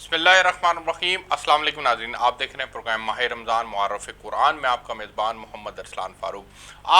بسم اللہ الرحمن الرحیم۔ السلام علیکم ناظرین، آپ دیکھ رہے ہیں پروگرام ماہ رمضان معرف قرآن میں آپ کا میزبان محمد ارسلان فاروق۔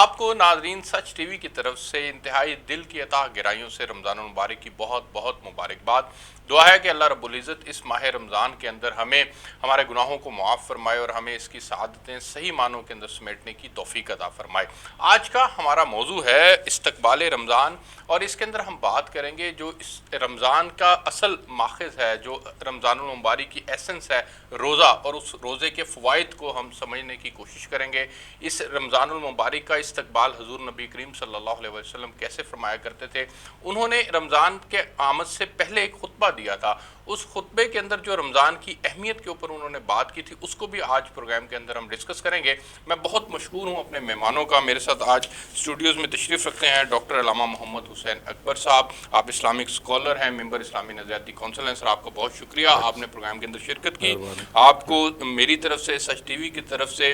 آپ کو ناظرین سچ ٹی وی کی طرف سے انتہائی دل کی عطا گہرائیوں سے رمضان المبارک کی بہت بہت مبارکباد۔ دعا ہے کہ اللہ رب العزت اس ماہ رمضان کے اندر ہمیں ہمارے گناہوں کو معاف فرمائے اور ہمیں اس کی سعادتیں صحیح معنوں کے اندر سمیٹنے کی توفیق عطا فرمائے۔ آج کا ہمارا موضوع ہے استقبال رمضان، اور اس کے اندر ہم بات کریں گے جو اس رمضان کا اصل ماخذ ہے، جو رمضان المبارک کی ایسنس ہے، روزہ، اور اس روزے کے فوائد کو ہم سمجھنے کی کوشش کریں گے۔ اس رمضان المبارک کا استقبال حضور نبی کریم صلی اللہ علیہ وسلم کیسے فرمایا کرتے تھے۔ انہوں نے رمضان کے آمد سے پہلے ایک خطبہ دیا تھا، اس خطبے کے اندر جو رمضان کی اہمیت کے اوپر انہوں نے بات کی تھی، اس کو بھی آج پروگرام کے اندر ہم ڈسکس کریں گے۔ میں بہت مشکور ہوں اپنے مہمانوں کا، میرے ساتھ آج اسٹوڈیوز میں تشریف رکھتے ہیں ڈاکٹر علامہ محمد حسین اکبر صاحب۔ آپ اسلامک اسکالر ہیں، ممبر اسلامی نظریاتی کونسل ہیں۔ سر، آپ کا بہت شکریہ، آپ نے پروگرام کے اندر شرکت کی۔ آپ کو میری طرف سے، سچ ٹی وی کی طرف سے،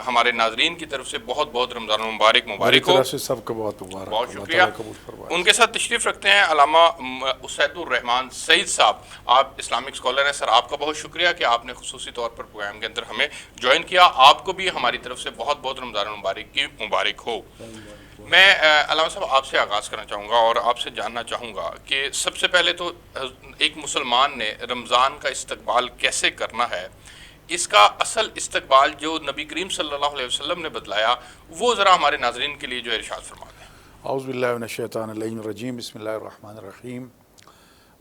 ہمارے ناظرین کی طرف سے بہت بہت رمضان المبارک مبارک ہو۔ سب کو بہت مبارک، بہت شکریہ۔ ان کے ساتھ تشریف رکھتے ہیں علامہ اسید الرحمان سعید صاحب، آپ اسلامک اسکالر ہیں۔ سر، آپ کا بہت شکریہ کہ آپ نے خصوصی طور پر پروگرام کے اندر ہمیں جوائن کیا۔ آپ کو بھی ہماری طرف سے بہت بہت رمضان المبارک کی مبارک ہو۔ میں علامہ صاحب آپ سے آغاز کرنا چاہوں گا اور آپ سے جاننا چاہوں گا کہ سب سے پہلے تو ایک مسلمان نے رمضان کا استقبال کیسے کرنا ہے، اس کا اصل استقبال جو نبی کریم صلی اللہ علیہ وسلم نے بتلایا، وہ ذرا ہمارے ناظرین کے لیے جو ارشاد فرما دیں۔ اعوذ باللہ من الشیطان الرجیم، بسم اللہ الرحمن الرحیم،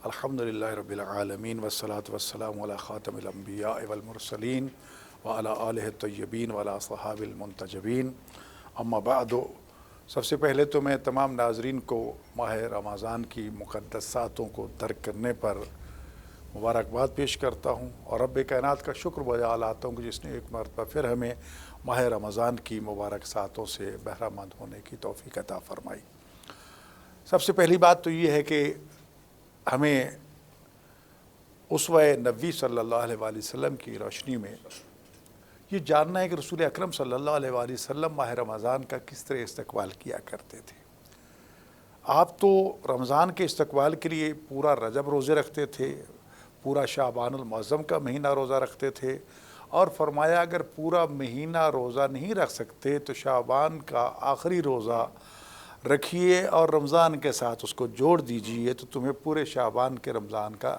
الحمدللہ رب العالمین والصلاة والسلام علی خاتم الانبیاء والمرسلین وعلی آلہ الطیبین وعلی اصحابہ المنتجبین، اما بعد۔ سب سے پہلے تو میں تمام ناظرین کو ماہ رمضان کی مقدس ساعتوں کو درک کرنے پر مبارکباد پیش کرتا ہوں، اور رب کائنات کا شکر بجا لاتا ہوں کہ جس نے ایک مرتبہ پھر ہمیں ماہ رمضان کی مبارک ساعتوں سے بہرہ مند ہونے کی توفیق عطا فرمائی۔ سب سے پہلی بات تو یہ ہے کہ ہمیں اسوہ نبی صلی اللہ علیہ وآلہ وسلم کی روشنی میں یہ جاننا ہے کہ رسول اکرم صلی اللہ علیہ وآلہ وسلم ماہ رمضان کا کس طرح استقبال کیا کرتے تھے۔ آپ تو رمضان کے استقبال کے لیے پورا رجب روزے رکھتے تھے، پورا شعبان المعظم کا مہینہ روزہ رکھتے تھے، اور فرمایا اگر پورا مہینہ روزہ نہیں رکھ سکتے تو شعبان کا آخری روزہ رکھیے اور رمضان کے ساتھ اس کو جوڑ دیجئے تو تمہیں پورے شعبان کے رمضان کا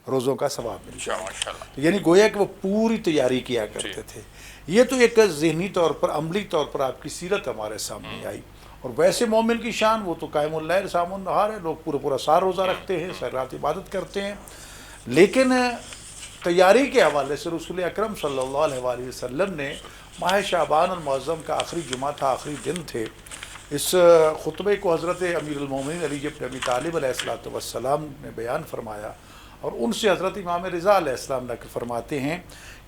روزوں کا ثواب مل جائے گا۔ یعنی گویا کہ وہ پوری تیاری کیا کرتے تھے۔ یہ تو ایک ذہنی طور پر، عملی طور پر آپ کی سیرت ہمارے سامنے آئی۔ اور ویسے مومن کی شان وہ تو قائم اللیل صائم النہار ہے، لوگ پورا سال روزہ رکھتے ہیں، سر رات عبادت کرتے ہیں، لیکن تیاری کے حوالے سے رسول اکرم صلی اللہ علیہ وآلہ وسلم نے ماہ شعبان المعظم کا آخری جمعہ تھا، آخری دن تھے، اس خطبے کو حضرت امیر المومنین علی بن ابی طالب علیہ السلام نے بیان فرمایا، اور ان سے حضرت امام رضا علیہ السلام نقل فرماتے ہیں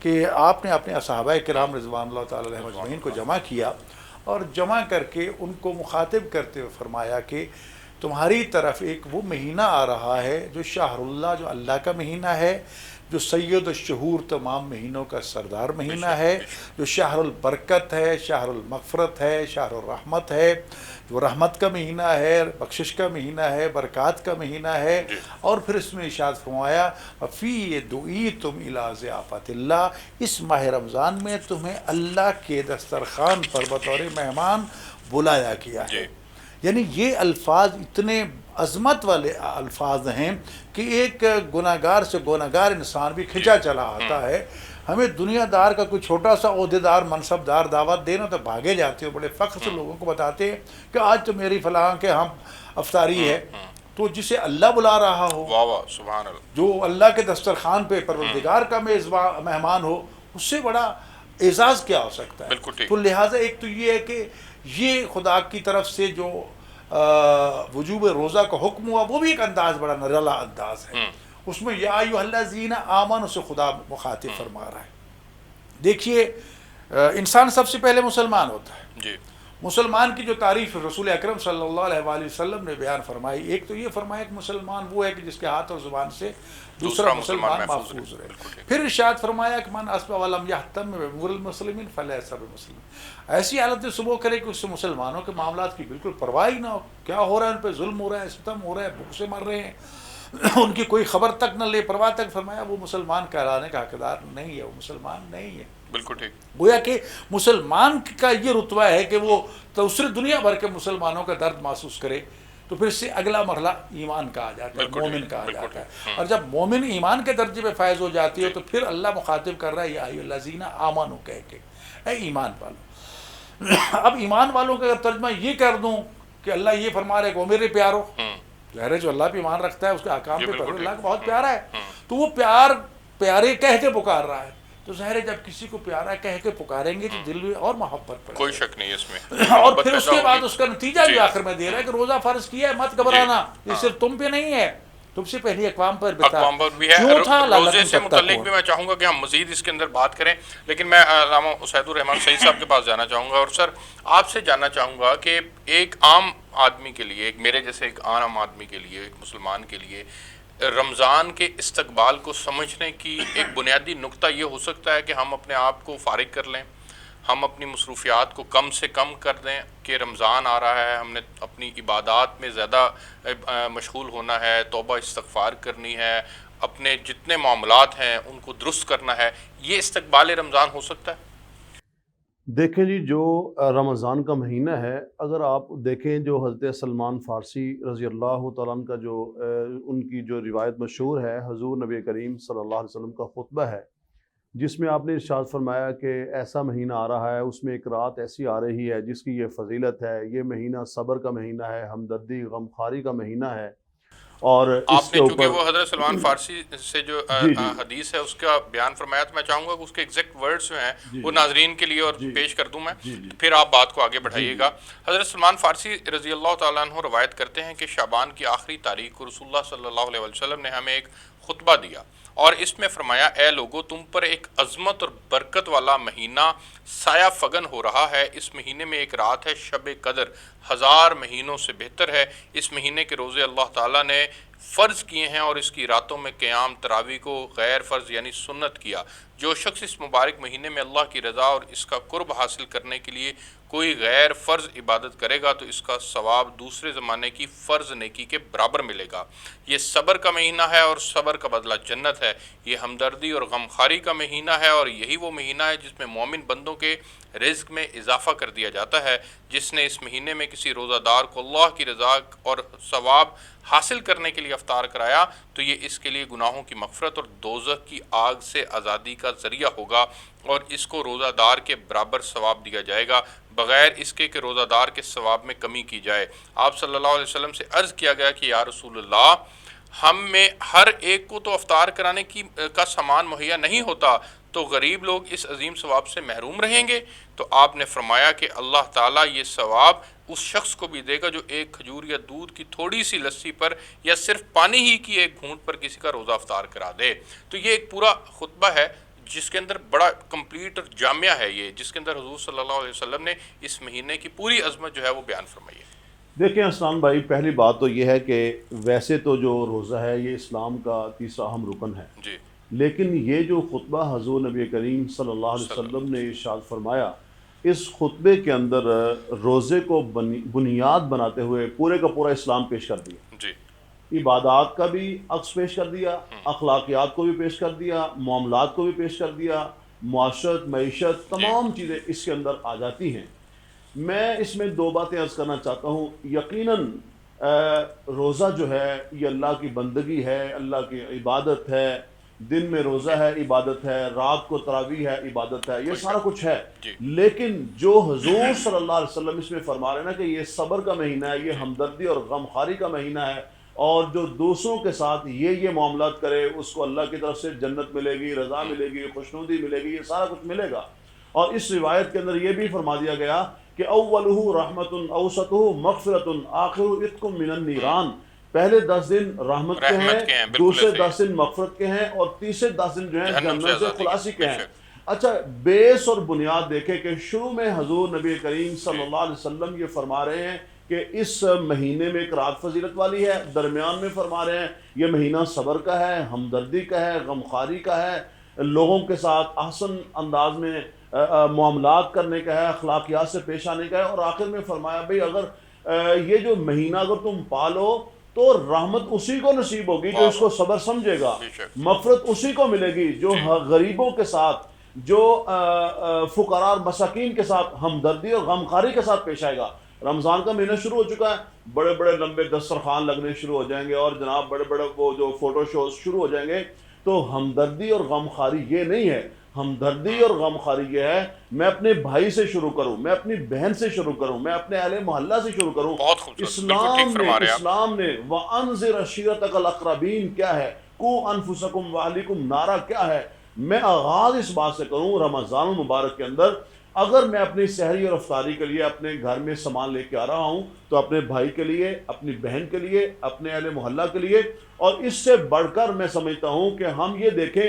کہ آپ نے اپنے صحابہ کرام رضوان اللہ تعالی علیہ مجمعین کو جمع کیا، اور جمع کر کے ان کو مخاطب کرتے ہوئے فرمایا کہ تمہاری طرف ایک وہ مہینہ آ رہا ہے جو شہر اللہ، جو اللہ کا مہینہ ہے، جو سید الشہور تمام مہینوں کا سردار مہینہ ہے، جو شہر البرکت ہے، شہر المغفرت ہے، شہر الرحمت ہے، جو رحمت کا مہینہ ہے، بخشش کا مہینہ ہے، برکات کا مہینہ ہے۔ اور پھر اس میں ارشاد فرمایا فی دعیتم الی ضیافت اللہ، اس ماہ رمضان میں تمہیں اللہ کے دسترخوان پر بطور مہمان بلایا گیا ہے۔ یعنی یہ الفاظ اتنے عظمت والے الفاظ ہیں کہ ایک گناہ گار سے گناہ گار انسان بھی کھنچا چلا آتا ہے۔ ہمیں دنیا دار کا کوئی چھوٹا سا عہدے دار، منصب دار دعوت دینا تو بھاگے جاتے ہو، بڑے فخر سے لوگوں کو بتاتے ہیں کہ آج تو میری فلاں کے ہم افطاری ہے۔ تو جسے اللہ بلا رہا ہو، سبحان اللہ، جو اللہ کے دسترخوان پہ پروردگار کا مہمان ہو، اس سے بڑا اعزاز کیا ہو سکتا ہے۔ بالکل ٹھیک۔ تو لہٰذا ایک تو یہ ہے کہ یہ خدا کی طرف سے جو وجوب روزہ کا حکم ہوا، وہ بھی ایک انداز بڑا نرالا انداز ہے۔ اس میں یا ایھا الذین آمنوا سے خدا مخاطب فرما رہا ہے۔ دیکھیے، انسان سب سے پہلے مسلمان ہوتا ہے۔ مسلمان کی جو تعریف رسول اکرم صلی اللہ علیہ وآلہ وسلم نے بیان فرمائی، ایک تو یہ فرمایا کہ مسلمان وہ ہے کہ جس کے ہاتھ اور زبان سے دوسرا مسلمان محفوظ رہے۔ پھر ارشاد فرمایا کہ من اصبح ولم یہتم بامور المسلمین فلیس بمسلم، ایسی حالت میں صبح کرے کہ اس سے مسلمانوں کے معاملات کی بالکل پرواہ ہی نہ ہو، کیا ہو رہا ہے، ان پہ ظلم ہو رہا ہے، ستم ہو رہا ہے، بھوک سے مر رہے ہیں، ان کی کوئی خبر تک نہ لے، پرواہ تک، فرمایا وہ مسلمان کہلانے کا حقدار نہیں ہے، وہ مسلمان نہیں ہے۔ بالکل ٹھیک۔ گویا کہ مسلمان کا یہ رتبہ ہے کہ وہ دوسری دنیا بھر کے مسلمانوں کا درد محسوس کرے، تو پھر اس سے اگلا مرحلہ ایمان کا آ جاتا ہے، مومن کا آ جاتا ہے، اور جب مومن ایمان کے درجے پہ فائز ہو جاتی ہے تو پھر اللہ مخاطب کر رہا ہے یا ایھا الذین آمنوا کہہ کے، اے ایمان والو۔ اب ایمان والوں کا اگر ترجمہ یہ کر دوں کہ اللہ یہ فرما رہے کہ وہ میرے پیارو، ظاہر ہے جو اللہ پہ ایمان رکھتا ہے اس کے احکام پہ اللہ کو بہت پیارا ہے، تو وہ پیارے کہہ کے پکار رہا ہے، تو ظاہر ہے جب کسی کو پیارا کہہ کے پکاریں گے تو دل میں اور محبت پڑے، کوئی شک نہیں اس میں، اور پھر اس کے بعد اس کا نتیجہ بھی آخر میں دے رہا ہے کہ روزہ فرض کیا ہے، مت گھبرانا، یہ صرف تم پہ نہیں ہے، تم سے پہلی اقوام پر بھی ہے۔ روزے سے متعلق بھی میں چاہوں گا کہ ہم مزید اس کے اندر بات کریں، لیکن میں علامہ اسید الرحمان سعید صاحب کے پاس جانا چاہوں گا، اور سر آپ سے جاننا چاہوں گا کہ ایک عام آدمی کے لیے، ایک میرے جیسے ایک عام آدمی کے لیے، ایک مسلمان کے لیے رمضان کے استقبال کو سمجھنے کی ایک بنیادی نقطہ یہ ہو سکتا ہے کہ ہم اپنے آپ کو فارغ کر لیں، ہم اپنی مصروفیات کو کم سے کم کر دیں کہ رمضان آ رہا ہے، ہم نے اپنی عبادات میں زیادہ مشغول ہونا ہے، توبہ استغفار کرنی ہے، اپنے جتنے معاملات ہیں ان کو درست کرنا ہے، یہ استقبال رمضان ہو سکتا ہے؟ دیکھیں جی، جو رمضان کا مہینہ ہے، اگر آپ دیکھیں جو حضرت سلمان فارسی رضی اللہ تعالیٰ عنہ کا جو ان کی جو روایت مشہور ہے، حضور نبی کریم صلی اللہ علیہ وسلم کا خطبہ ہے، جس میں آپ نے ارشاد فرمایا کہ ایسا مہینہ آ رہا ہے، اس میں ایک رات ایسی آ رہی ہے جس کی یہ فضیلت ہے، یہ مہینہ صبر کا مہینہ ہے، ہمدردی غمخواری کا مہینہ ہے، اور آپ اس نے کے چونکہ اوپر وہ حضرت سلمان فارسی سے جو حدیث ہے اس کا بیان فرمایا، تو میں چاہوں گا کہ اس کے ایگزیکٹ ورڈز جو ہیں وہ ناظرین کے لیے اور پیش کر دوں میں، پھر آپ بات کو آگے بڑھائیے گا۔ حضرت سلمان فارسی رضی اللہ تعالیٰ عنہ روایت کرتے ہیں کہ شعبان کی آخری تاریخ کو رسول اللہ صلی اللہ علیہ وسلم نے ہمیں ایک خطبہ دیا اور اس میں فرمایا، اے لوگو، تم پر ایک عظمت اور برکت والا مہینہ سایہ فگن ہو رہا ہے، اس مہینے میں ایک رات ہے شب قدر، 1000 مہینوں سے بہتر ہے، اس مہینے کے روزے اللہ تعالیٰ نے فرض کیے ہیں اور اس کی راتوں میں قیام تراویح کو غیر فرض یعنی سنت کیا۔ جو شخص اس مبارک مہینے میں اللہ کی رضا اور اس کا قرب حاصل کرنے کے لیے کوئی غیر فرض عبادت کرے گا تو اس کا ثواب دوسرے زمانے کی فرض نیکی کے برابر ملے گا۔ یہ صبر کا مہینہ ہے اور صبر کا بدلہ جنت ہے۔ یہ ہمدردی اور غمخواری کا مہینہ ہے اور یہی وہ مہینہ ہے جس میں مومن بندوں کے رزق میں اضافہ کر دیا جاتا ہے۔ جس نے اس مہینے میں کسی روزہ دار کو اللہ کی رضا اور ثواب حاصل کرنے کے لیے افطار کرایا تو یہ اس کے لیے گناہوں کی مغفرت اور دوزخ کی آگ سے آزادی کا ذریعہ ہوگا اور اس کو روزہ دار کے برابر ثواب دیا جائے گا، بغیر اس کے کہ روزہ دار کے ثواب میں کمی کی جائے۔ آپ صلی اللہ علیہ وسلم سے عرض کیا گیا کہ یا رسول اللہ، ہم میں ہر ایک کو تو افطار کرانے کا سامان مہیا نہیں ہوتا، تو غریب لوگ اس عظیم ثواب سے محروم رہیں گے؟ تو آپ نے فرمایا کہ اللہ تعالیٰ یہ ثواب اس شخص کو بھی دے گا جو ایک کھجور یا دودھ کی تھوڑی سی لسی پر یا صرف پانی ہی کی ایک گھونٹ پر کسی کا روزہ افطار کرا دے۔ تو یہ ایک پورا خطبہ ہے جس کے اندر بڑا کمپلیٹ اور جامعہ ہے، یہ جس کے اندر حضور صلی اللہ علیہ وسلم نے اس مہینے کی پوری عظمت جو ہے وہ بیان فرمائی ہے۔ دیکھیں اسلام بھائی، پہلی بات تو یہ ہے کہ ویسے تو جو روزہ ہے یہ اسلام کا تیسرا اہم رکن ہے، جی، لیکن یہ جو خطبہ حضور نبی کریم صلی اللہ علیہ وسلم نے ارشاد فرمایا، اس خطبے کے اندر روزے کو بنیاد بناتے ہوئے پورے کا پورا اسلام پیش کر دیا، جی، عبادات کا بھی عکس پیش کر دیا، اخلاقیات کو بھی پیش کر دیا، معاملات کو بھی پیش کر دیا، معاشرت، معیشت، تمام چیزیں اس کے اندر آ جاتی ہیں۔ میں اس میں دو باتیں عرض کرنا چاہتا ہوں۔ یقیناً روزہ جو ہے یہ اللہ کی بندگی ہے، اللہ کی عبادت ہے، دن میں روزہ ہے عبادت ہے، رات کو تراویح ہے عبادت ہے، یہ سارا کچھ ہے، لیکن جو حضور صلی اللہ علیہ وسلم اس میں فرما رہے ہیں نا کہ یہ صبر کا مہینہ ہے، یہ ہمدردی اور غمخواری کا مہینہ ہے، اور جو دوسروں کے ساتھ یہ معاملات کرے اس کو اللہ کی طرف سے جنت ملے گی، رضا ملے گی، خوشنودی ملے گی، یہ سارا کچھ ملے گا۔ اور اس روایت کے اندر یہ بھی فرما دیا گیا کہ اولہ رحمت، اوسطہ مغفرت، آخر عتق من النیران، پہلے 10 دن رحمت کے ہیں، دوسرے 10 دن مغفرت کے ہیں، اور تیسرے 10 دن جو ہیں جہنم سے خلاصی کے ہیں۔ اچھا، بیس اور بنیاد دیکھیں کہ شروع میں حضور نبی کریم صلی اللہ علیہ وسلم یہ فرما رہے ہیں کہ اس مہینے میں ایک رات فضیلت والی ہے، درمیان میں فرما رہے ہیں یہ مہینہ صبر کا ہے، ہمدردی کا ہے، غمخواری کا ہے، لوگوں کے ساتھ احسن انداز میں معاملات کرنے کا ہے، اخلاقیات سے پیش آنے کا ہے، اور آخر میں فرمایا بھئی اگر یہ جو مہینہ اگر تم پالو تو رحمت اسی کو نصیب ہوگی جو اس کو صبر سمجھے گا، بے شک۔ مغفرت اسی کو ملے گی جو غریبوں کے ساتھ، جو فقراء اور مساکین کے ساتھ ہمدردی اور غمخواری کے ساتھ پیش آئے گا۔ رمضان کا مہینہ شروع ہو چکا ہے، بڑے بڑے لمبے دسترخوان لگنے شروع ہو جائیں گے اور جناب بڑے بڑے وہ جو فوٹو شوز شروع ہو جائیں گے۔ تو ہمدردی اور غمخواری یہ نہیں ہے، ہمدردی اور غمخواری یہ ہے میں اپنے بھائی سے شروع کروں، میں اپنی بہن سے شروع کروں، میں اپنے اہل محلہ سے شروع کروں۔ بہت خوبصورت، بالکل ٹھیک فرما رہے ہیں آپ۔ اسلام نے وَأَنذِرْ عَشِيرَتَكَ الْأَقْرَبِينَ کیا ہے، قُوا أَنفُسَكُمْ وَأَهْلِيكُمْ نارا کیا ہے، میں آغاز اس بات سے کروں رمضان المبارک کے اندر، اگر میں اپنی سحری اور افطاری کے لیے اپنے گھر میں سامان لے کے آ رہا ہوں تو اپنے بھائی کے لیے، اپنی بہن کے لیے، اپنے اہل محلہ کے لیے، اور اس سے بڑھ کر میں سمجھتا ہوں کہ ہم یہ دیکھیں،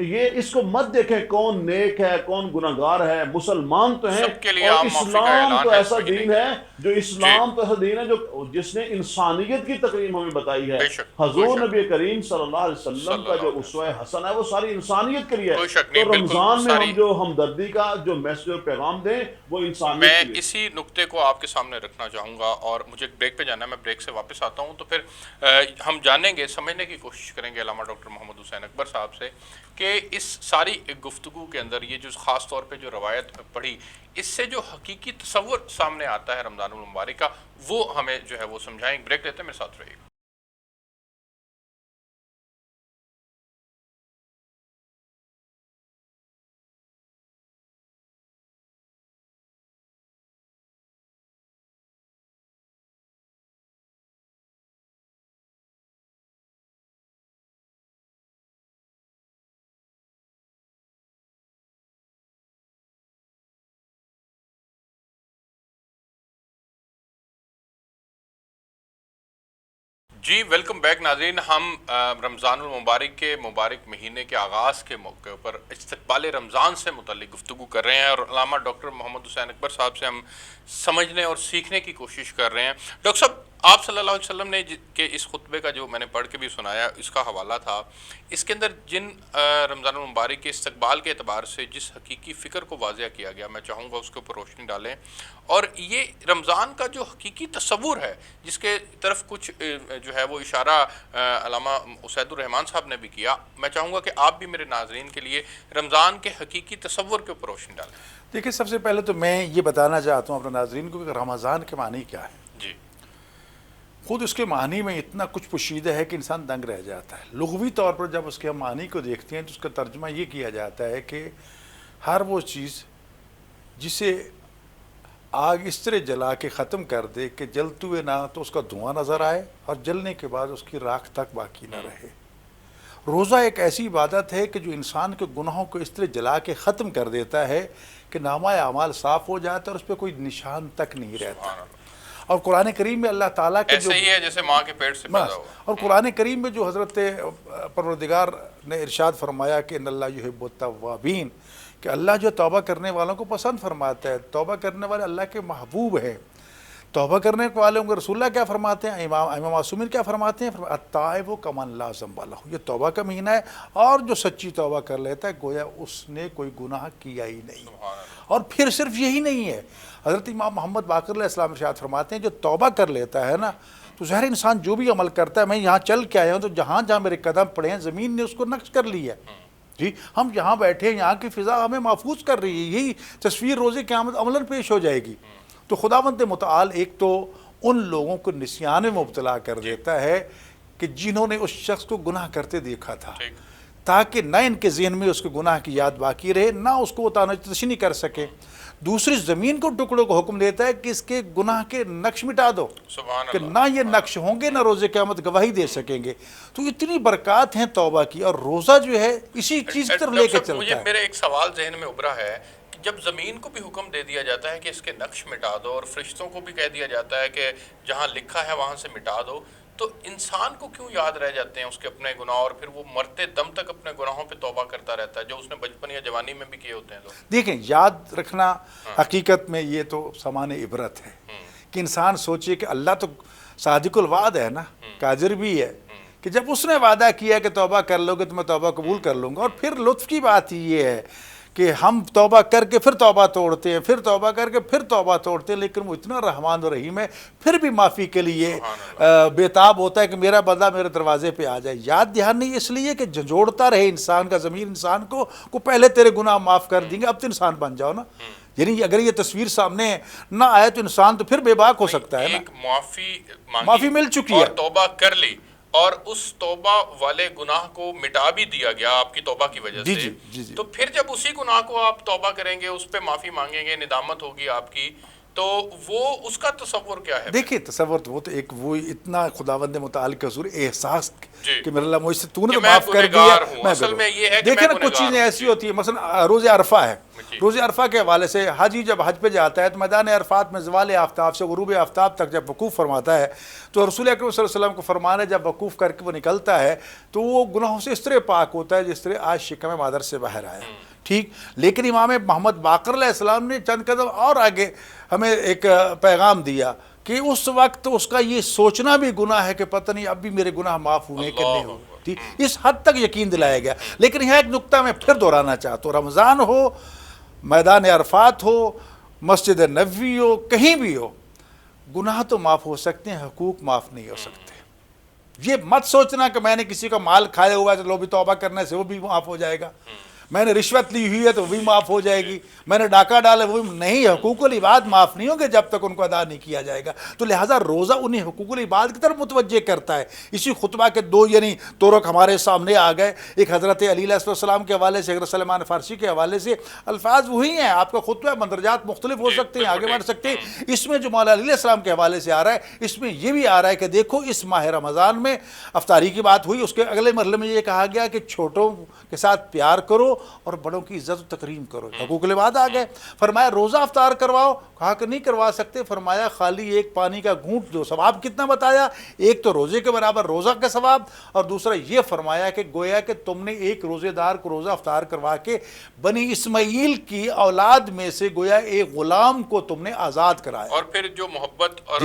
یہ اس کو مت دیکھیں کون نیک ہے کون گناہگار ہے، مسلمان تو ہیں، سب کے لیے اور عام معافی کا اسلام اعلان تو ہے ایسا اس مہینے دین ہے جو اسلام تو ایسا دین ہے جو جس نے انسانیت کی تقریم ہمیں بتائی ہے۔ بے شک، حضور بے شک۔ نبی کریم صلی اللہ علیہ وسلم کا جو اسوہ حسن ہے وہ ساری انسانیت کے لیے ہے۔ کوئی شک تو نہیں، بالکل رمضان میں ساری۔ ہم جو ہمدردی کا جو میسج اور پیغام دیں وہ انسانیت میں کے لیے۔ اسی نقطے کو آپ کے سامنے رکھنا چاہوں گا اور مجھے بریک پہ جانا ہے، میں بریک سے واپس آتا ہوں تو پھر ہم جانیں گے، سمجھنے کی کوشش کریں گے علامہ ڈاکٹر محمد حسین اکبر صاحب سے کہ اس ساری گفتگو کے اندر یہ جو خاص طور پہ جو روایت پڑھی، اس سے جو حقیقی تصور سامنے آتا ہے رمضان المبارک کا، وہ ہمیں جو ہے وہ سمجھائیں۔ بریک لیتے ہیں، میرے ساتھ رہیے۔ جی ویلکم بیک ناظرین، ہم رمضان المبارک کے مبارک مہینے کے آغاز کے موقع پر استقبال رمضان سے متعلق گفتگو کر رہے ہیں اور علامہ ڈاکٹر محمد حسین اکبر صاحب سے ہم سمجھنے اور سیکھنے کی کوشش کر رہے ہیں۔ ڈاکٹر صاحب، آپ صلی اللہ علیہ وسلم نے کہ اس خطبے کا جو میں نے پڑھ کے بھی سنایا، اس کا حوالہ تھا، اس کے اندر جن رمضان المبارک کے استقبال کے اعتبار سے جس حقیقی فکر کو واضح کیا گیا، میں چاہوں گا اس کے اوپر روشنی ڈالیں، اور یہ رمضان کا جو حقیقی تصور ہے جس کے طرف کچھ جو ہے وہ اشارہ علامہ اسید الرحمان صاحب نے بھی کیا، میں چاہوں گا کہ آپ بھی میرے ناظرین کے لیے رمضان کے حقیقی تصور کے اوپر روشنی ڈالیں۔ دیکھیں، سب سے پہلے تو میں یہ بتانا چاہتا ہوں اپنے ناظرین کو کہ رمضان کے معنی کیا ہے۔ جی، خود اس کے معنی میں اتنا کچھ پوشیدہ ہے کہ انسان دنگ رہ جاتا ہے۔ لغوی طور پر جب اس کے ہم معنی کو دیکھتے ہیں تو اس کا ترجمہ یہ کیا جاتا ہے کہ ہر وہ چیز جسے آگ اس طرح جلا کے ختم کر دے کہ جلتے ہوئے نہ تو اس کا دھواں نظر آئے اور جلنے کے بعد اس کی راکھ تک باقی نہ رہے۔ روزہ ایک ایسی عبادت ہے کہ جو انسان کے گناہوں کو اس طرح جلا کے ختم کر دیتا ہے کہ نامہ اعمال صاف ہو جاتا ہے اور اس پہ کوئی نشان تک نہیں رہتا۔ اور قرآن کریم میں اللہ تعالیٰ کے جو ایسے ہی ہے جیسے ماں کے پیٹ سے پیدا ہوا۔ اور قرآن کریم میں جو حضرت پروردگار نے ارشاد فرمایا کہ ان اللہ یحب التوابین، کہ اللہ جو توبہ کرنے والوں کو پسند فرماتا ہے، توبہ کرنے والے اللہ کے محبوب ہیں۔ توبہ کرنے والوں کو رسول اللہ کیا فرماتے ہیں، امام معصومین کیا فرماتے ہیں، التائب کمن لا ذنب لہ، یہ توبہ کا مہینہ ہے اور جو سچی توبہ کر لیتا ہے گویا اس نے کوئی گناہ کیا ہی نہیں۔ اور پھر صرف یہی نہیں ہے، حضرت امام محمد باقر علیہ السلام ارشاد فرماتے ہیں جو توبہ کر لیتا ہے نا تو ظاہر انسان جو بھی عمل کرتا ہے، میں یہاں چل کے آیا ہوں تو جہاں جہاں میرے قدم پڑے ہیں زمین نے اس کو نقش کر لی ہے۔ جی، ہم یہاں بیٹھے ہیں، یہاں کی فضا ہمیں محفوظ کر رہی ہے، یہی تصویر روز قیامت عملاً پیش ہو جائے گی۔ تو خداوند متعال ایک تو ان لوگوں کو نسیان میں مبتلا کر دیتا ہے کہ جنہوں نے اس شخص کو گناہ کرتے دیکھا تھا، تاکہ نہ ان کے ذہن میں اس کے گناہ کی یاد باقی رہے، نہ اس کو وہ تانشی کر سکے۔ دوسری زمین کو ٹکڑوں کو حکم دیتا ہے کہ اس کے گناہ کے نقش مٹا دو، کہ نہ یہ نقش ہوں گے نہ روز قیامت گواہی دے سکیں گے۔ تو اتنی برکات ہیں توبہ کی، اور روزہ جو ہے اسی چیز کی طرف لے کے چلتا مجھے ہے۔ میرے ایک سوال ذہن میں ابھرا ہے کہ جب زمین کو بھی حکم دے دیا جاتا ہے کہ اس کے نقش مٹا دو، اور فرشتوں کو بھی کہہ دیا جاتا ہے کہ جہاں لکھا ہے وہاں سے مٹا دو، تو انسان کو کیوں یاد رہ جاتے ہیں اس کے اپنے گناہ، اور پھر وہ مرتے دم تک اپنے گناہوں پہ توبہ کرتا رہتا ہے جو اس نے بچپن یا جوانی میں بھی کیے ہوتے ہیں لوگ؟ دیکھیں، یاد رکھنا حقیقت میں یہ تو سامان عبرت ہے کہ انسان سوچے کہ اللہ تو صادق الوعد ہے نا، قادر بھی ہے، کہ جب اس نے وعدہ کیا کہ توبہ کر لو گے تو میں توبہ قبول کر لوں گا۔ اور پھر لطف کی بات یہ ہے کہ ہم توبہ کر کے پھر توبہ توڑتے ہیں، پھر توبہ کر کے پھر توبہ توڑتے ہیں، لیکن وہ اتنا رحمان و رحیم ہے، پھر بھی معافی کے لیے بےتاب ہوتا ہے کہ میرا بندہ میرے دروازے پہ آ جائے۔ یاد دہانی اس لیے کہ جھنجھوڑتا رہے انسان کا ضمیر انسان کو پہلے تیرے گناہ معاف کر دیں گے، اب تو انسان بن جاؤ نا۔ یعنی اگر یہ تصویر سامنے نہ آئے تو انسان تو پھر بے باک ہو سکتا ہے نا۔ ایک معافی مانگی، معافی مل چکی ہے اور توبہ کر لی، اور اس توبہ والے گناہ کو مٹا بھی دیا گیا آپ کی توبہ کی وجہ سے، جی تو پھر جب اسی گناہ کو آپ توبہ کریں گے، اس پہ معافی مانگیں گے، ندامت ہوگی آپ کی، تو وہ اس کا تصور کیا ہے؟ دیکھیں تصور تو وہ تو ایک وہ اتنا خداوند متعال کا حضور احساس کہ میرے اللہ مجھ سے تو نے تو معاف کر دیا، اصل میں یہ ہے کہ دیکھیں نا کچھ چیزیں ایسی ہوتی ہیں، مثلا روز عرفہ ہے، روز عرفہ کے حوالے سے حاجی جب حج پہ جاتا ہے تو میدان عرفات میں زوال آفتاب سے غروب آفتاب تک جب وقوف فرماتا ہے تو رسول اکرم صلی اللہ علیہ وسلم کو فرمان ہے جب وقوف کر کے وہ نکلتا ہے تو وہ گناہوں سے اس طرح پاک ہوتا ہے جس طرح آج شکم مادر سے باہر آیا، ٹھیک۔ لیکن امام محمد باقر علیہ السلام نے چند قدم اور آگے ہمیں ایک پیغام دیا کہ اس وقت اس کا یہ سوچنا بھی گناہ ہے کہ پتہ نہیں اب بھی میرے گناہ معاف ہوئے کہ نہیں ہوئے، اس حد تک یقین دلایا گیا۔ لیکن یہاں ایک نقطہ میں پھر دہرانا چاہتا ہوں، رمضان ہو، میدان عرفات ہو، مسجد نبوی ہو، کہیں بھی ہو، گناہ تو معاف ہو سکتے ہیں، حقوق معاف نہیں ہو سکتے۔ یہ مت سوچنا کہ میں نے کسی کا مال کھایا ہوا ہے تو لو بھی توبہ کرنے سے وہ بھی معاف ہو جائے گا، میں نے رشوت لی ہوئی ہے تو وہ بھی معاف ہو جائے گی، میں نے ڈاکہ ڈالا وہ بھی نہیں، حقوق العباد معاف نہیں ہوں گے جب تک ان کو ادا نہیں کیا جائے گا۔ تو لہٰذا روزہ انہیں حقوق العباد کی طرف متوجہ کرتا ہے۔ اسی خطبہ کے دو یعنی طرق ہمارے سامنے آ گئے، ایک حضرت علی علیہ السلام کے حوالے سے، حضرت سلمان فارسی کے حوالے سے، الفاظ وہی ہیں، آپ کا خطبہ مندرجات مختلف ہو سکتے ہیں، آگے بڑھ سکتے ہیں۔ اس میں جو مولا علی علیہ السلام کے حوالے سے آ رہا ہے، اس میں یہ بھی آ رہا ہے کہ دیکھو اس ماہ رمضان میں افطاری کی بات ہوئی، اس کے اگلے مرحلے میں یہ کہا گیا کہ چھوٹوں کے ساتھ پیار کرو اور بڑوں کی عزت و تکریم کرو، حقوق العباد آ گئے۔ فرمایا روزہ افطار کرواؤ، کہا کہ نہیں کروا سکتے، فرمایا خالی ایک پانی کا گھونٹ دو، ثواب کتنا بتایا، ایک تو روزے کے برابر روزہ کا ثواب، اور دوسرا یہ فرمایا کہ گویا کہ تم نے ایک روزے دار کو روزہ افطار کروا کے بنی اسماعیل کی اولاد میں سے گویا ایک غلام کو تم نے آزاد کرایا۔ اور پھر جو محبت اور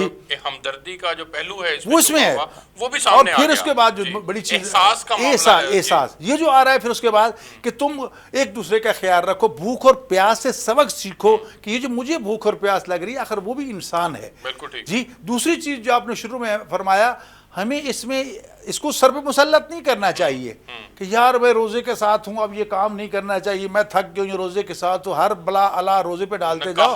ہمدردی کا جو پہلو ہے وہ اس میں ہے، وہ بھی سامنے آ اور پھر گیا۔ اس کے بعد جو بڑی چیز احساس کا معاملہ ہے، احساس یہ جو آ رہا ہے پھر اس کے بعد کہ تم ایک دوسرے کا خیال رکھو، بھوک اور پیاس سے سبق سیکھو کہ یہ جو مجھے بھوک اور پیاس لگ رہی ہے آخر وہ بھی انسان ہے۔ بالکل ٹھیک جی دوسری چیز جو آپ نے شروع میں فرمایا، ہمیں اس کو سر پہ مسلط نہیں کرنا چاہیے کہ یار میں روزے کے ساتھ ہوں اب یہ کام نہیں کرنا چاہیے، میں تھک گیا ہوں روزے کے ساتھ ہوں، ہر بلا اللہ روزے پہ ڈالتے جاؤ۔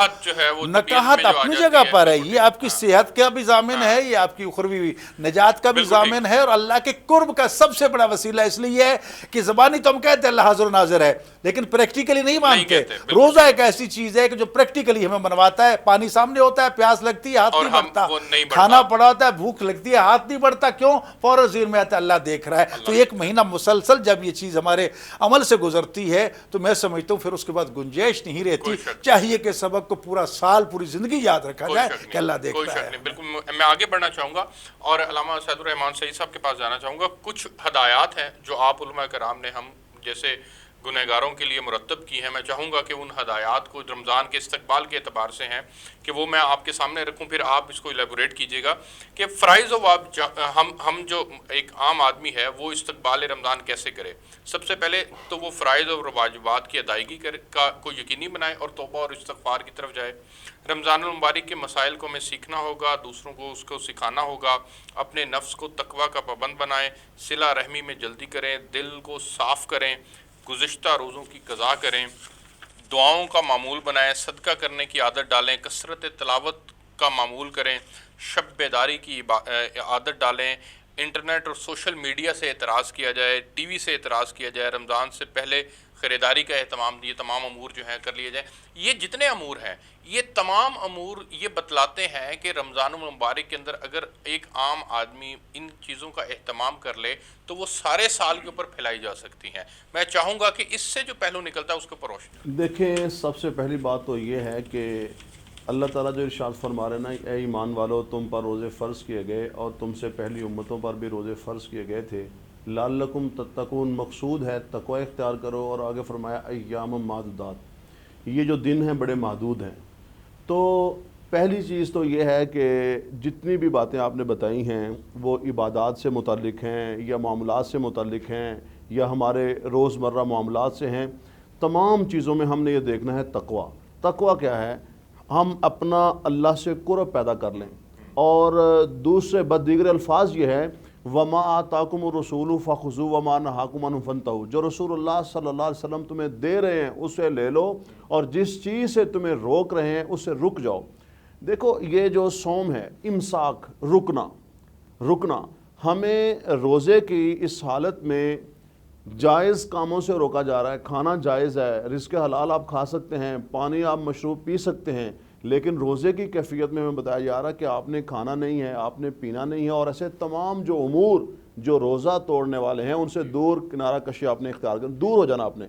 نکاحت اپنی جگہ پر ہے، یہ آپ کی صحت کا بھی ضامن ہے، یہ آپ کی اخروی نجات کا بھی ضامن ہے، اور اللہ کے قرب کا سب سے بڑا وسیلہ اس لیے ہے کہ زبانی تو ہم کہتے ہیں اللہ حاضر و ناظر ہے لیکن پریکٹیکلی نہیں مانتے۔ روزہ ایک ایسی چیز ہے کہ جو پریکٹیکلی ہمیں منواتا ہے، پانی سامنے ہوتا ہے، پیاس لگتی ہے ہاتھ نہیں بڑھتا، کھانا پڑا ہوتا ہے بھوک لگتی ہے ہاتھ نہیں بڑھتا، کیوں؟ فوراً ذہن میں آتا ہے اللہ دیکھ رہا ہے۔ تو ایک مہینہ مسلسل جب یہ چیز ہمارے عمل سے گزرتی ہے تو میں سمجھتا ہوں پھر اس کے بعد گنجائش نہیں رہتی، چاہیے کہ سبق کو پورا سال پوری زندگی یاد رکھا جائے کہ اللہ دیکھ رہا ہے۔ بالکل میں آگے بڑھنا چاہوں گا اور علامہ سعید الرحمان سعید صاحب کے پاس جانا چاہوں گا۔ کچھ ہدایات ہیں جو آپ علماء کرام نے ہم جیسے گنہگاروں کے لیے مرتب کی ہیں، میں چاہوں گا کہ ان ہدایات کو رمضان کے استقبال کے اعتبار سے ہیں کہ وہ میں آپ کے سامنے رکھوں، پھر آپ اس کو الیبوریٹ کیجئے گا کہ فرائض و ہم جو ایک عام آدمی ہے وہ استقبال رمضان کیسے کرے۔ سب سے پہلے تو وہ فرائض و واجبات کی ادائیگی کو یقینی بنائے اور توبہ اور استغفار کی طرف جائے۔ رمضان المبارک کے مسائل کو ہمیں سیکھنا ہوگا، دوسروں کو اس کو سکھانا ہوگا، اپنے نفس کو تقویٰ کا پابند بنائیں، صلہ رحمی میں جلدی کریں، دل کو صاف کریں، گزشتہ روزوں کی قضا کریں، دعاؤں کا معمول بنائیں، صدقہ کرنے کی عادت ڈالیں، کثرت تلاوت کا معمول کریں، شب بیداری کی عادت ڈالیں، انٹرنیٹ اور سوشل میڈیا سے اعتراض کیا جائے، ٹی وی سے اعتراض کیا جائے، رمضان سے پہلے خریداری کا اہتمام، یہ تمام امور جو ہیں کر لیے جائیں۔ یہ جتنے امور ہیں یہ تمام امور یہ بتلاتے ہیں کہ رمضان المبارک کے اندر اگر ایک عام آدمی ان چیزوں کا اہتمام کر لے تو وہ سارے سال کے اوپر پھیلائی جا سکتی ہیں۔ میں چاہوں گا کہ اس سے جو پہلو نکلتا ہے اس کے اوپر روشنی۔ دیکھیں سب سے پہلی بات تو یہ ہے کہ اللہ تعالیٰ جو ارشاد فرما رہے نا، اے ایمان والو تم پر روزے فرض کیے گئے اور تم سے پہلی امتوں پر بھی روزے فرض کیے گئے تھے، لعلکم تتقون مقصود ہے تقوی اختیار کرو، اور آگے فرمایا ایام معدودات، یہ جو دن ہیں بڑے محدود ہیں۔ تو پہلی چیز تو یہ ہے کہ جتنی بھی باتیں آپ نے بتائی ہیں وہ عبادات سے متعلق ہیں یا معاملات سے متعلق ہیں یا ہمارے روزمرہ معاملات سے ہیں، تمام چیزوں میں ہم نے یہ دیکھنا ہے تقویٰ. تقویٰ کیا ہے؟ ہم اپنا اللہ سے قرب پیدا کر لیں. اور دوسرے دیگر الفاظ یہ ہے وما آتاکم الرسول فخذوا وما نہاکم عنہ فانتہوا. جو رسول اللہ صلی اللہ علیہ وسلم تمہیں دے رہے ہیں اسے لے لو، اور جس چیز سے تمہیں روک رہے ہیں اس سے رک جاؤ. دیکھو یہ جو صوم ہے، امساک، رکنا، ہمیں روزے کی اس حالت میں جائز کاموں سے روکا جا رہا ہے. کھانا جائز ہے، رزق حلال آپ کھا سکتے ہیں، پانی آپ مشروب پی سکتے ہیں، لیکن روزے کی کیفیت میں ہمیں بتایا جا رہا ہے کہ آپ نے کھانا نہیں ہے، آپ نے پینا نہیں ہے، اور ایسے تمام جو امور جو روزہ توڑنے والے ہیں ان سے دور کنارہ کشی آپ نے اختیار کر، دور ہو جانا آپ نے.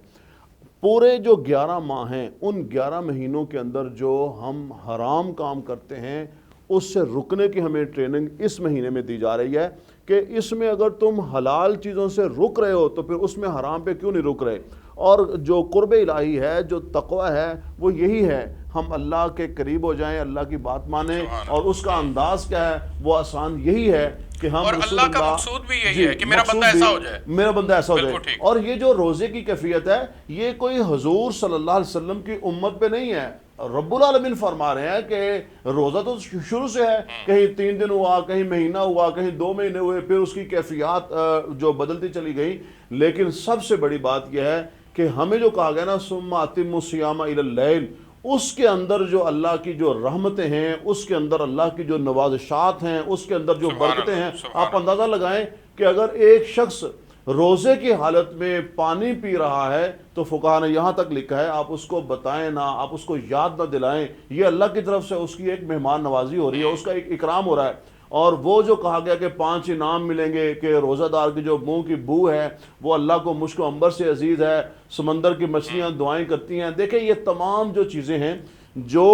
پورے جو 11 ماہ ہیں ان 11 مہینوں کے اندر جو ہم حرام کام کرتے ہیں اس سے رکنے کی ہمیں ٹریننگ اس مہینے میں دی جا رہی ہے کہ اس میں اگر تم حلال چیزوں سے رک رہے ہو تو پھر اس میں حرام پہ کیوں نہیں رک رہے. اور جو قرب الہی ہے، جو تقوی ہے، وہ یہی ہے ہم اللہ کے قریب ہو جائیں، اللہ کی بات مانیں. اور اس کا انداز کیا ہے؟ وہ آسان یہی ہے کہ ہم اور رسول اللہ کا مقصود بھی یہی ہے کہ میرا مقصود بندہ ایسا بھی ہو جائے، میرا بندہ ایسا ہو بالکل جائے. ٹھیک. اور یہ جو روزے کی کیفیت ہے یہ کوئی حضور صلی اللہ علیہ وسلم کی امت پہ نہیں ہے. رب العالمین فرما رہے ہیں کہ روزہ تو شروع سے ہے، کہیں 3 دن ہوا، کہیں مہینہ ہوا، کہیں 2 مہینے ہوئے، پھر اس کی کیفیات جو بدلتی چلی گئی. لیکن سب سے بڑی بات یہ ہے کہ ہمیں جو کہا گیا نا ثم اتموا الصیام الی اللیل، اس کے اندر جو اللہ کی جو رحمتیں ہیں، اس کے اندر اللہ کی جو نوازشات ہیں، اس کے اندر جو برکتیں ہیں، آپ اندازہ لگائیں کہ اگر ایک شخص روزے کی حالت میں پانی پی رہا ہے تو فقہا نے یہاں تک لکھا ہے آپ اس کو بتائیں نہ، آپ اس کو یاد نہ دلائیں، یہ اللہ کی طرف سے اس کی ایک مہمان نوازی ہو رہی ہے، اس کا ایک اکرام ہو رہا ہے. اور وہ جو کہا گیا کہ 5 انعام ملیں گے کہ روزہ دار کی جو منہ کی بو ہے وہ اللہ کو مشک و عنبر سے عزیز ہے، سمندر کی مچھلیاں دعائیں کرتی ہیں. دیکھیں یہ تمام جو چیزیں ہیں جو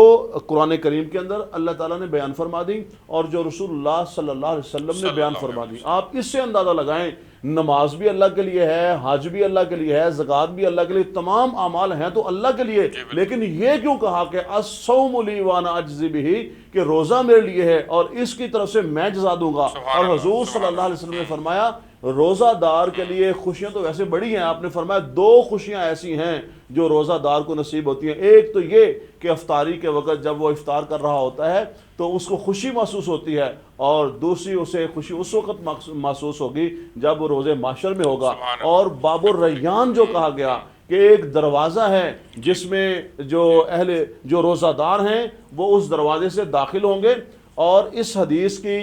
قرآن کریم کے اندر اللہ تعالیٰ نے بیان فرما دی اور جو رسول اللہ صلی اللہ علیہ وسلم نے بیان فرما دی. آپ اس سے اندازہ لگائیں نماز بھی اللہ کے لیے ہے، حج بھی اللہ کے لیے ہے، زکوٰۃ بھی اللہ کے لیے، تمام اعمال ہیں تو اللہ کے لیے. لیکن یہ کیوں کہا کہ الصوم لی وانا اجزی بہ، کہ روزہ میرے لیے ہے اور اس کی طرف سے میں جزا دوں گا. اور حضور صلی اللہ علیہ وسلم نے فرمایا روزہ دار کے لیے خوشیاں تو ویسے بڑی ہیں. آپ نے فرمایا 2 خوشیاں ایسی ہیں جو روزہ دار کو نصیب ہوتی ہیں. ایک تو یہ کہ افطاری کے وقت جب وہ افطار کر رہا ہوتا ہے تو اس کو خوشی محسوس ہوتی ہے، اور دوسری اسے خوشی اس وقت محسوس ہوگی جب وہ روزے محشر میں ہوگا. اور باب الریان جو کہا گیا کہ ایک دروازہ ہے جس میں جو روزہ دار ہیں وہ اس دروازے سے داخل ہوں گے. اور اس حدیث کی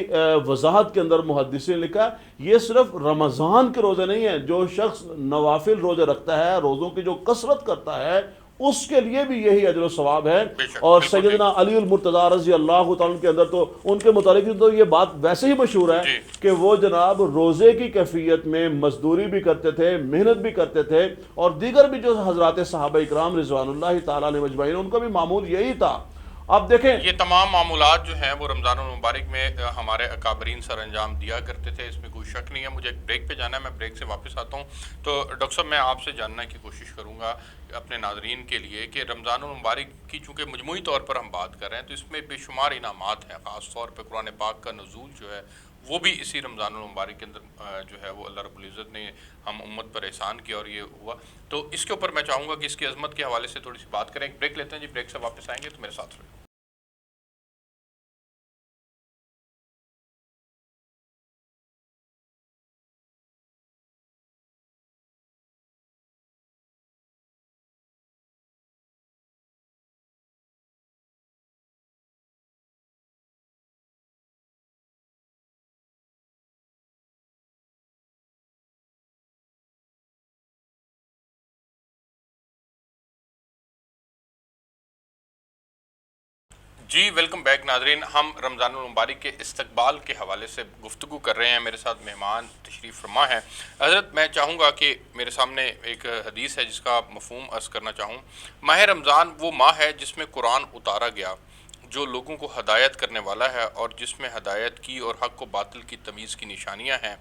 وضاحت کے اندر محدثین نے لکھا یہ صرف رمضان کے روزے نہیں ہیں، جو شخص نوافل روزے رکھتا ہے، روزوں کی جو کثرت کرتا ہے اس کے لیے بھی یہی اجر و ثواب ہے. اور سیدنا علی المرتضیٰ رضی اللہ تعالیٰ کے اندر تو ان کے متعلق تو یہ بات ویسے ہی مشہور ہے کہ وہ جناب روزے کی کیفیت میں مزدوری بھی کرتے تھے، محنت بھی کرتے تھے، اور دیگر بھی جو حضرات صحابہ اکرام رضوان اللہ تعالیٰ علیہ مجمعین ان کا بھی معمول یہی تھا. اب دیکھیں یہ تمام معمولات جو ہیں وہ رمضان المبارک میں ہمارے اکابرین سر انجام دیا کرتے تھے، اس میں کوئی شک نہیں ہے. مجھے ایک بریک پہ جانا ہے، میں بریک سے واپس آتا ہوں. تو ڈاکٹر صاحب میں آپ سے جاننے کی کوشش کروں گا اپنے ناظرین کے لیے کہ رمضان المبارک کی چونکہ مجموعی طور پر ہم بات کر رہے ہیں تو اس میں بے شمار انعامات ہیں، خاص طور پہ قرآن پاک کا نزول جو ہے وہ بھی اسی رمضان المبارک کے اندر جو ہے وہ اللہ رب العزت نے ہم امت پر احسان کیا اور یہ ہوا. تو اس کے اوپر میں چاہوں گا کہ اس کی عظمت کے حوالے سے تھوڑی سی بات کریں. ایک بریک لیتے ہیں جی، بریک سے واپس آئیں گے تو میرے ساتھ رہیں. جی ویلکم بیک ناظرین. ہم رمضان المبارک کے استقبال کے حوالے سے گفتگو کر رہے ہیں. میرے ساتھ مہمان تشریف فرما ہے. حضرت میں چاہوں گا کہ میرے سامنے ایک حدیث ہے جس کا مفہوم عرض کرنا چاہوں. ماہ رمضان وہ ماہ ہے جس میں قرآن اتارا گیا، جو لوگوں کو ہدایت کرنے والا ہے اور جس میں ہدایت کی اور حق و باطل کی تمیز کی نشانیاں ہیں.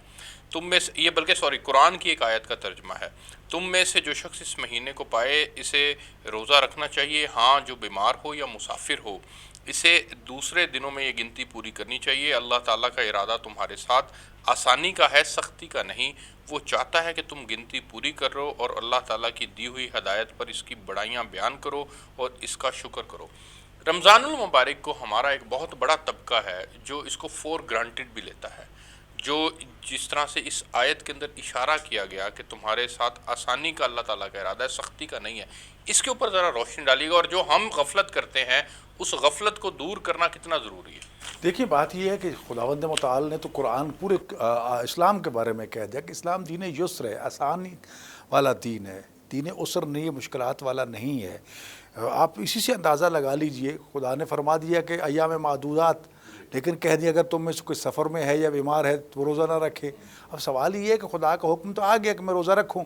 تم میں سے یہ بلکہ قرآن کی ایک آیت کا ترجمہ ہے. تم میں سے جو شخص اس مہینے کو پائے اسے روزہ رکھنا چاہیے، ہاں جو بیمار ہو یا مسافر ہو، اسے دوسرے دنوں میں یہ گنتی پوری کرنی چاہیے۔ اللہ تعالیٰ کا ارادہ تمہارے ساتھ آسانی کا ہے، سختی کا نہیں۔ وہ چاہتا ہے کہ تم گنتی پوری کرو اور اللہ تعالیٰ کی دی ہوئی ہدایت پر اس کی بڑائیاں بیان کرو اور اس کا شکر کرو۔ رمضان المبارک کو ہمارا ایک بہت بڑا طبقہ ہے جو اس کو فور گرانٹیڈ بھی لیتا ہے، جو جس طرح سے اس آیت کے اندر اشارہ کیا گیا کہ تمہارے ساتھ آسانی کا اللہ تعالیٰ کا ارادہ ہے، سختی کا نہیں ہے، اس کے اوپر ذرا روشنی ڈالیے گا، اور جو ہم غفلت کرتے ہیں اس غفلت کو دور کرنا کتنا ضروری ہے۔ دیکھیے بات یہ ہے کہ خداوند متعال نے تو قرآن پورے اسلام کے بارے میں کہہ دیا کہ اسلام دین یسر ہے، آسانی والا دین ہے، دین عسر نہیں ہے، مشکلات والا نہیں ہے۔ آپ اسی سے اندازہ لگا لیجئے، خدا نے فرما دیا کہ ایام معدودات، لیکن کہہ دیا اگر تم میں سے کوئی سفر میں ہے یا بیمار ہے تو وہ روزہ نہ رکھے۔ اب سوال یہ ہے کہ خدا کا حکم تو آ گیا کہ میں روزہ رکھوں،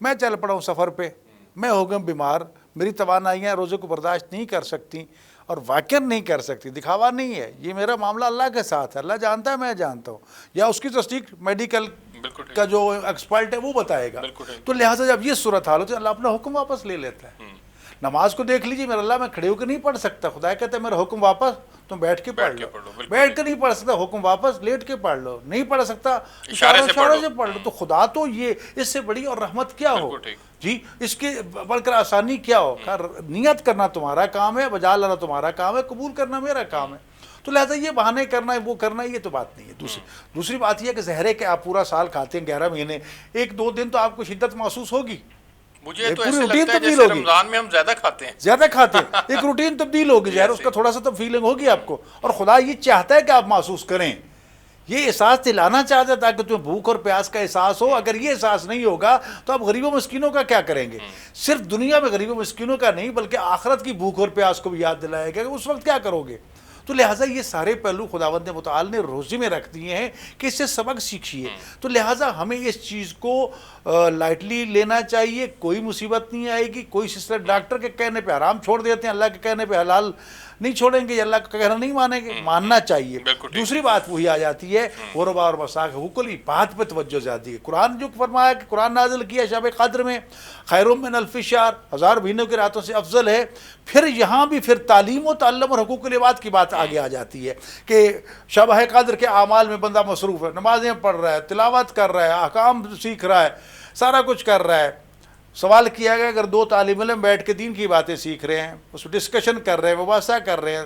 میں چل پڑا ہوں سفر پہ، میں ہو گیا بیمار، میری توانائیاں روزے کو برداشت نہیں کر سکتی اور واقعا نہیں کر سکتی، دکھاوا نہیں ہے، یہ میرا معاملہ اللہ کے ساتھ ہے، اللہ جانتا ہے، میں جانتا ہوں، یا اس کی تصدیق میڈیکل کا جو ایکسپرٹ ہے وہ بتائے گا۔ تو لہٰذا جب یہ صورتحال ہوتی ہے، اللہ اپنا حکم واپس لے لیتا ہے۔ نماز کو دیکھ لیجیے، میرا اللہ میں کھڑے ہو کے نہیں پڑھ سکتا، خدا کہتا ہے میرا حکم واپس، تم بیٹھ کے پڑھ لو، بیٹھ کے نہیں پڑھ سکتا، حکم واپس، لیٹ کے پڑھ لو، نہیں پڑھ سکتا اشاروں سے پڑھ لو۔ تو خدا تو یہ اس سے بڑی اور رحمت کیا ہو جی، اس کے بڑھ کر آسانی کیا ہو؟ نیت کرنا تمہارا کام ہے، بجا لانا تمہارا کام ہے، قبول کرنا میرا کام ہے۔ تو لہٰذا یہ بہانے کرنا ہے، وہ کرنا ہے، یہ تو بات نہیں ہے۔ دوسری بات یہ ہے کہ زہر ہے کہ آپ پورا سال کھاتے ہیں 11 مہینے، ایک دو دن تو آپ کو شدت محسوس ہوگی، مجھے تو ایسے لگتا ہے جیسے رمضان میں ہم زیادہ کھاتے ہیں، ایک روٹین تبدیل ہوگی، ظاہر اس کا تھوڑا سا تو فیلنگ ہوگی آپ کو، اور خدا یہ چاہتا ہے کہ آپ محسوس کریں، یہ احساس دلانا چاہتا ہے تاکہ تمہیں بھوک اور پیاس کا احساس ہو۔ اگر یہ احساس نہیں ہوگا تو آپ غریبوں مسکینوں کا کیا کریں گے؟ صرف دنیا میں غریبوں مسکینوں کا نہیں بلکہ آخرت کی بھوک اور پیاس کو بھی یاد دلائے گا کہ اس وقت کیا کرو گے۔ تو لہٰذا یہ سارے پہلو خداوند متعال نے روزے میں رکھ دیے ہیں کہ اس سے سبق سیکھیے۔ تو لہٰذا ہمیں اس چیز کو لائٹلی لینا چاہیے، کوئی مصیبت نہیں آئے گی۔ کوئی سسٹر ڈاکٹر کے کہنے پہ حرام چھوڑ دیتے ہیں، اللہ کے کہنے پہ حلال نہیں چھوڑیں گے، یا اللہ کا کہنا نہیں مانیں گے، ماننا چاہیے۔ دوسری بات وہی آ جاتی ہے غربا اور مساک حقوق العباد پہ توجہ زیادتی ہے۔ قرآن جو فرمایا کہ قرآن نازل کیا شب قدر میں، خیر من الف شہر، 1000 مہینوں کی راتوں سے افضل ہے۔ پھر یہاں بھی پھر تعلیم و تعلم اور حقوق العباد کی بات آگے آ جاتی ہے کہ شب قدر کے اعمال میں بندہ مصروف ہے، نمازیں پڑھ رہا ہے، تلاوت کر رہا ہے، احکام سیکھ رہا ہے، سارا کچھ کر رہا ہے۔ سوال کیا گیا اگر 2 طالب علم بیٹھ کے دین کی باتیں سیکھ رہے ہیں، اس میں ڈسکشن کر رہے ہیں، مباحثہ کر رہے ہیں،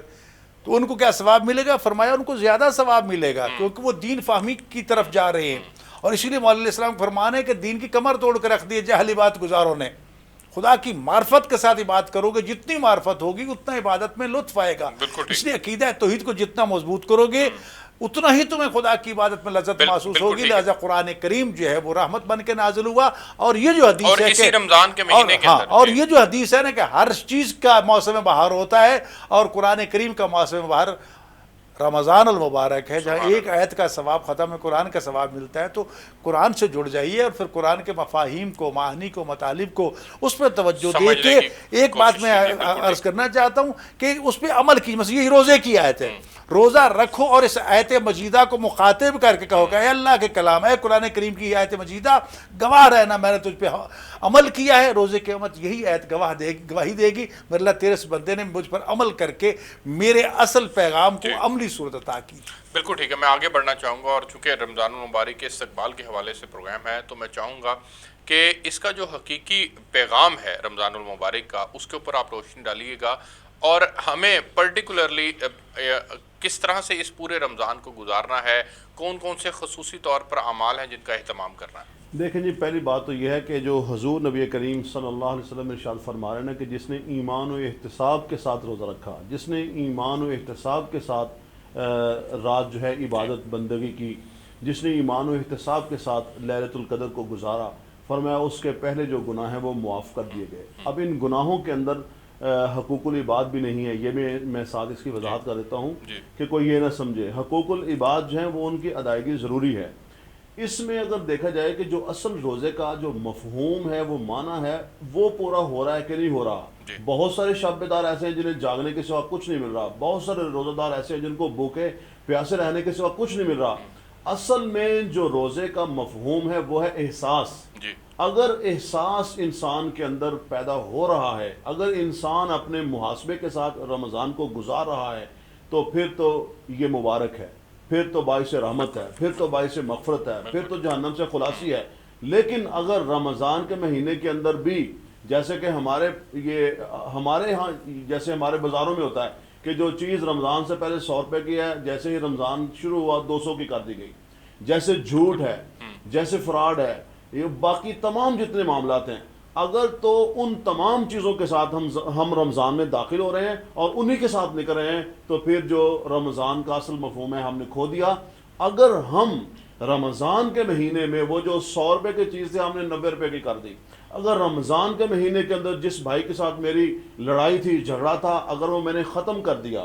تو ان کو کیا ثواب ملے گا؟ فرمایا ان کو زیادہ ثواب ملے گا، کیونکہ وہ دین فہمی کی طرف جا رہے ہیں۔ اور اسی لیے مولا علیہ السلام فرمان ہے کہ دین کی کمر توڑ کر رکھ دی جاہل عبادت گزاروں نے۔ خدا کی معرفت کے ساتھ عبادت کرو گے، جتنی معرفت ہوگی اتنا عبادت میں لطف آئے گا۔ اس لیے عقیدہ توحید کو جتنا مضبوط کرو گے اتنا ہی تمہیں خدا کی عبادت میں لذت محسوس ہوگی۔ لہذا قرآن کریم جو ہے وہ رحمت بن کے نازل ہوا، اور یہ جو حدیث ہے اسی رمضان کے مہینے کے اندر، اور یہ جو حدیث ہے نا کہ ہر چیز کا موسم بہار ہوتا ہے، اور قرآن کریم کا موسم بہار رمضان المبارک ہے، جہاں ایک آیت کا ثواب ختم ہے، قرآن کا ثواب ملتا ہے۔ تو قرآن سے جڑ جائیے اور پھر قرآن کے مفاہیم کو، معانی کو، مطالب کو اس پہ توجہ دے کے ایک بات میں عرض کرنا چاہتا ہوں کہ اس پہ عمل کی، مثلا یہ روزے کی آیت ہے، روزہ رکھو اور اس آیت مجیدہ کو مخاطب کر کے کہو کہ اے اللہ کے کلام، اے قرآن کریم کی آیت مجیدہ، گواہ رہنا میں نے تجھ پہ عمل کیا ہے۔ روزے کی قیامت یہی آیت گواہی دے گی، میرے اللہ تیرے اس بندے نے مجھ پر عمل کر کے میرے اصل پیغام کو عملی صورت عطا کی۔ بالکل ٹھیک ہے، میں آگے بڑھنا چاہوں گا، اور چونکہ رمضان المبارک کے استقبال کے حوالے سے پروگرام ہے تو میں چاہوں گا کہ اس کا جو حقیقی پیغام ہے رمضان المبارک کا، اس کے اوپر آپ روشنی ڈالیے گا، اور ہمیں پرٹیکولرلی کس طرح سے اس پورے رمضان کو گزارنا ہے، کون کون سے خصوصی طور پر اعمال ہیں جن کا اہتمام کرنا ہے۔ دیکھیں جی، پہلی بات تو یہ ہے کہ جو حضور نبی کریم صلی اللہ علیہ وسلم ارشاد فرما رہے ہیں کہ جس نے ایمان و احتساب کے ساتھ روزہ رکھا، جس نے ایمان و احتساب کے ساتھ رات جو ہے عبادت بندگی کی، جس نے ایمان و احتساب کے ساتھ لیلۃ القدر کو گزارا، فرمایا اس کے پہلے جو گناہ ہیں وہ معاف کر دیے گئے۔ اب ان گناہوں کے اندر حقوق العباد بھی نہیں ہے، یہ میں ساتھ اس کی وضاحت کر دیتا ہوں کہ کوئی یہ نہ سمجھے۔ حقوق العباد جو ہیں وہ ان کی ادائیگی ضروری ہے۔ اس میں اگر دیکھا جائے کہ جو اصل روزے کا جو مفہوم ہے، وہ معنی ہے، وہ پورا ہو رہا ہے کہ نہیں ہو رہا۔ بہت سارے شب بیدار ایسے ہیں جنہیں جاگنے کے سوا کچھ نہیں مل رہا، بہت سارے روزہ دار ایسے ہیں جن کو بھوکے پیاسے رہنے کے سوا کچھ نہیں مل رہا۔ اصل میں جو روزے کا مفہوم ہے وہ ہے احساس، اگر احساس انسان کے اندر پیدا ہو رہا ہے، اگر انسان اپنے محاسبے کے ساتھ رمضان کو گزار رہا ہے، تو پھر تو یہ مبارک ہے، پھر تو باعث رحمت ہے، پھر تو باعث مغفرت ہے، پھر تو جہنم سے خلاصی ہے۔ لیکن اگر رمضان کے مہینے کے اندر بھی، جیسے کہ ہمارے ہاں جیسے ہمارے بازاروں میں ہوتا ہے کہ جو چیز رمضان سے پہلے 100 روپے کی ہے، جیسے ہی رمضان شروع ہوا 200 کی کر دی گئی، جیسے جھوٹ ہے، جیسے فراڈ ہے، یہ باقی تمام جتنے معاملات ہیں، اگر تو ان تمام چیزوں کے ساتھ ہم رمضان میں داخل ہو رہے ہیں اور انہی کے ساتھ نکل رہے ہیں، تو پھر جو رمضان کا اصل مفہوم ہے ہم نے کھو دیا۔ اگر ہم رمضان کے مہینے میں وہ جو 100 روپے کی چیز تھی ہم نے 90 روپے کی کر دی، اگر رمضان کے مہینے کے اندر جس بھائی کے ساتھ میری لڑائی تھی، جھگڑا تھا، اگر وہ میں نے ختم کر دیا،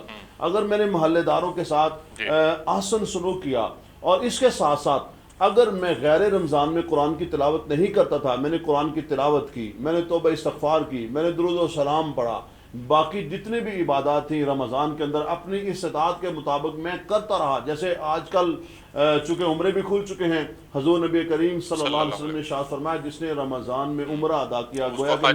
اگر میں نے محلے داروں کے ساتھ احسن سلوک کیا، اور اس کے ساتھ ساتھ اگر میں غیر رمضان میں قرآن کی تلاوت نہیں کرتا تھا، میں نے قرآن کی تلاوت کی، میں نے توبہ استغفار کی، میں نے درود و سلام پڑھا، باقی جتنی بھی عبادات تھیں رمضان کے اندر اپنی استطاعت کے مطابق میں کرتا رہا، جیسے آج کل چونکہ عمرے بھی کھل چکے ہیں، حضور نبی کریم صلی اللہ علیہ وسلم نے ارشاد فرمایا جس نے رمضان میں عمرہ ادا کیا گویا کہ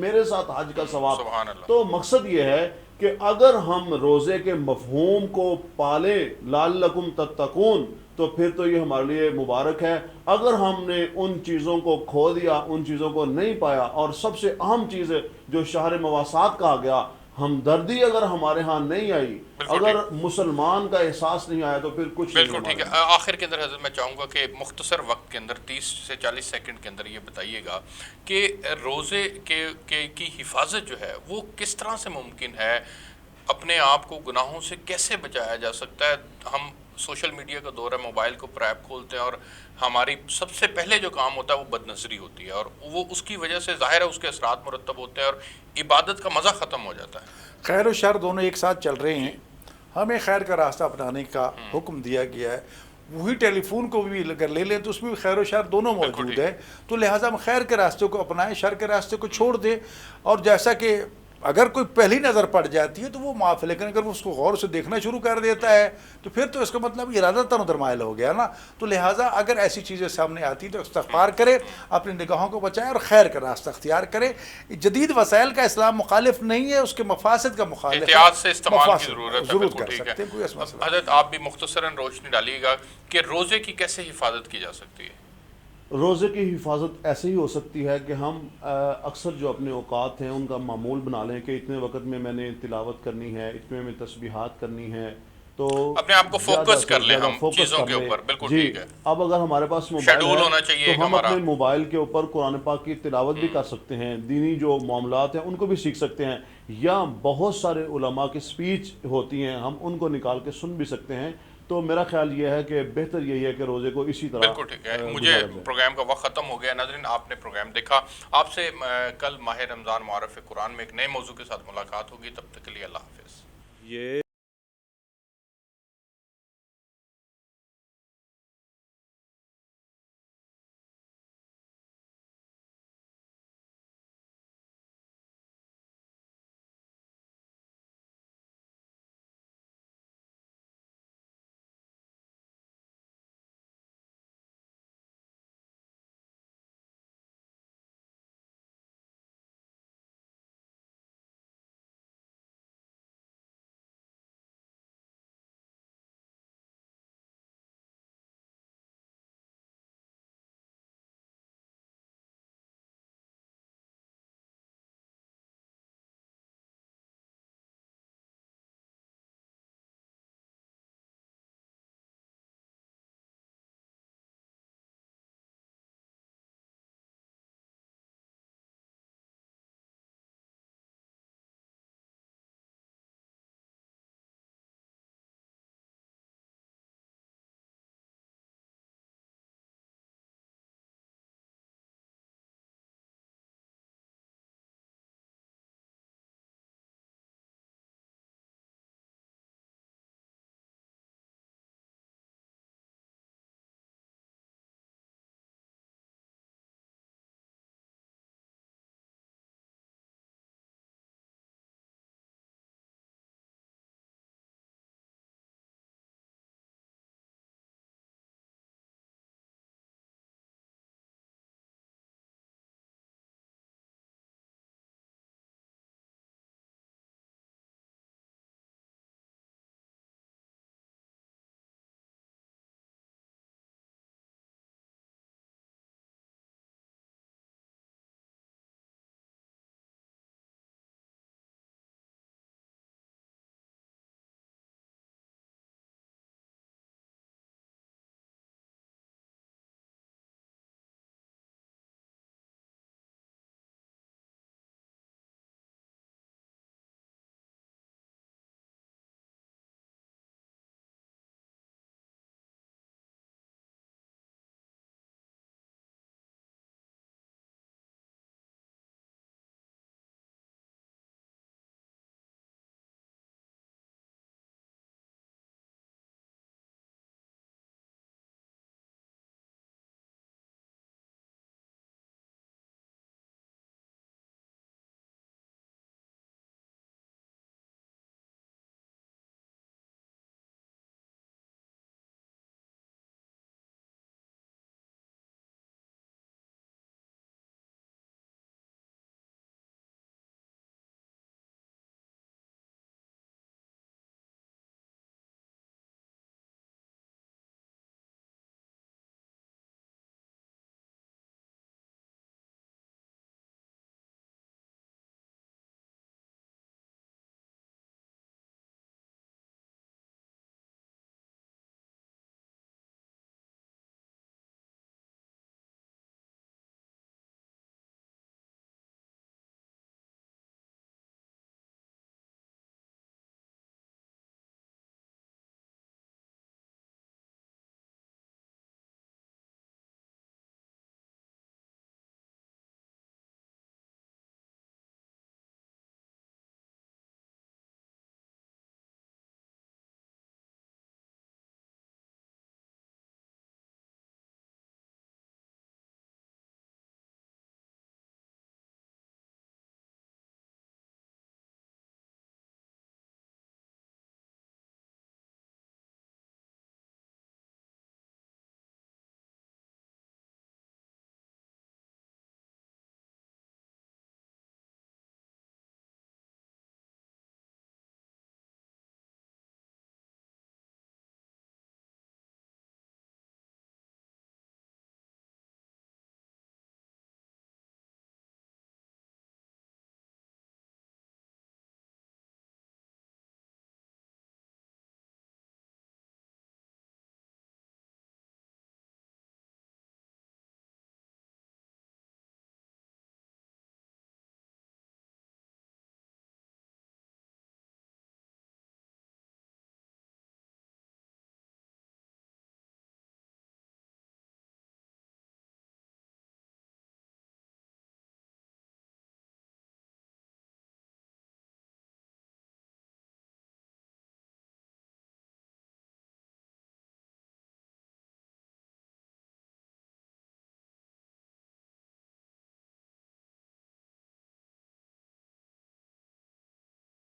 میرے ساتھ حج کا ثواب۔ تو مقصد یہ ہے کہ اگر ہم روزے کے مفہوم کو پالیں لعلکم تتقون، تو پھر تو یہ ہمارے لیے مبارک ہے۔ اگر ہم نے ان چیزوں کو کھو دیا، ان چیزوں کو نہیں پایا، اور سب سے اہم چیز ہے جو شہر مواسات کہا گیا، ہمدردی اگر ہمارے ہاں نہیں آئی، اگر مسلمان کا احساس نہیں آیا، تو پھر کچھ نہیں۔ بالکل ٹھیک ہے۔ آخر کے اندر حضرت میں چاہوں گا کہ مختصر وقت کے اندر 30 سے 40 سیکنڈ کے اندر یہ بتائیے گا کہ روزے کی حفاظت جو ہے وہ کس طرح سے ممکن ہے، اپنے آپ کو گناہوں سے کیسے بچایا جا سکتا ہے؟ ہم سوشل میڈیا کا دور ہے، موبائل کے اوپر ایپ کھولتے ہیں اور ہماری سب سے پہلے جو کام ہوتا ہے وہ بد نظری ہوتی ہے، اور وہ اس کی وجہ سے ظاہر ہے اس کے اثرات مرتب ہوتے ہیں اور عبادت کا مزہ ختم ہو جاتا ہے۔ خیر و شر دونوں ایک ساتھ چل رہے ہیں، ہمیں خیر کا راستہ اپنانے کا حکم دیا گیا ہے۔ وہی ٹیلی فون کو بھی اگر لے لیں تو اس میں بھی خیر و شر دونوں موجود ہے، تو لہٰذا ہم خیر کے راستے کو اپنائیں، شر کے راستے کو چھوڑ دیں۔ اور جیسا کہ اگر کوئی پہلی نظر پڑ جاتی ہے تو وہ معاف ہے، لیکن اگر وہ اس کو غور سے دیکھنا شروع کر دیتا ہے تو پھر تو اس کا مطلب ارادتاً ادھر مائل ہو گیا نا۔ تو لہٰذا اگر ایسی چیزیں سامنے آتی تو استغفار کرے، اپنی نگاہوں کو بچائے اور خیر کا راستہ اختیار کرے۔ جدید وسائل کا اسلام مخالف نہیں ہے، اس کے مفاسد کا مخالف ہے، احتیاط سے استعمال کی ضرورت ہے۔ ضرور بالکل کر ٹھیک سکتے ہیں، کوئی ایسا مسئلہ۔ حضرت آپ بھی مختصراً روشنی ڈالیے گا کہ روزے کی کیسے حفاظت کی جا سکتی ہے؟ روزے کی حفاظت ایسے ہی ہو سکتی ہے کہ ہم اکثر جو اپنے اوقات ہیں ان کا معمول بنا لیں کہ اتنے وقت میں میں نے تلاوت کرنی ہے، اتنے میں تسبیحات کرنی ہے، تو اپنے آپ کو فوکس کر لیں ہم چیزوں کے اوپر۔ بالکل جی، ٹھیک ہے۔ اب اگر ہمارے پاس موبائل شیڈول ہونا چاہیے ہے تو ہم ہمارا۔ اپنے موبائل کے اوپر قرآن پاک کی تلاوت بھی کر سکتے ہیں، دینی جو معاملات ہیں ان کو بھی سیکھ سکتے ہیں، یا بہت سارے علماء کی سپیچ ہوتی ہیں ہم ان کو نکال کے سن بھی سکتے ہیں۔ تو میرا خیال یہ ہے کہ بہتر یہی ہے کہ روزے کو اسی طرح بالکل ٹھیک ہے۔ مجھے پروگرام کا وقت ختم ہو گیا۔ ناظرین، آپ نے پروگرام دیکھا، آپ سے کل ماہ رمضان معرف قرآن میں ایک نئے موضوع کے ساتھ ملاقات ہوگی، تب تک کے لیے اللہ حافظ۔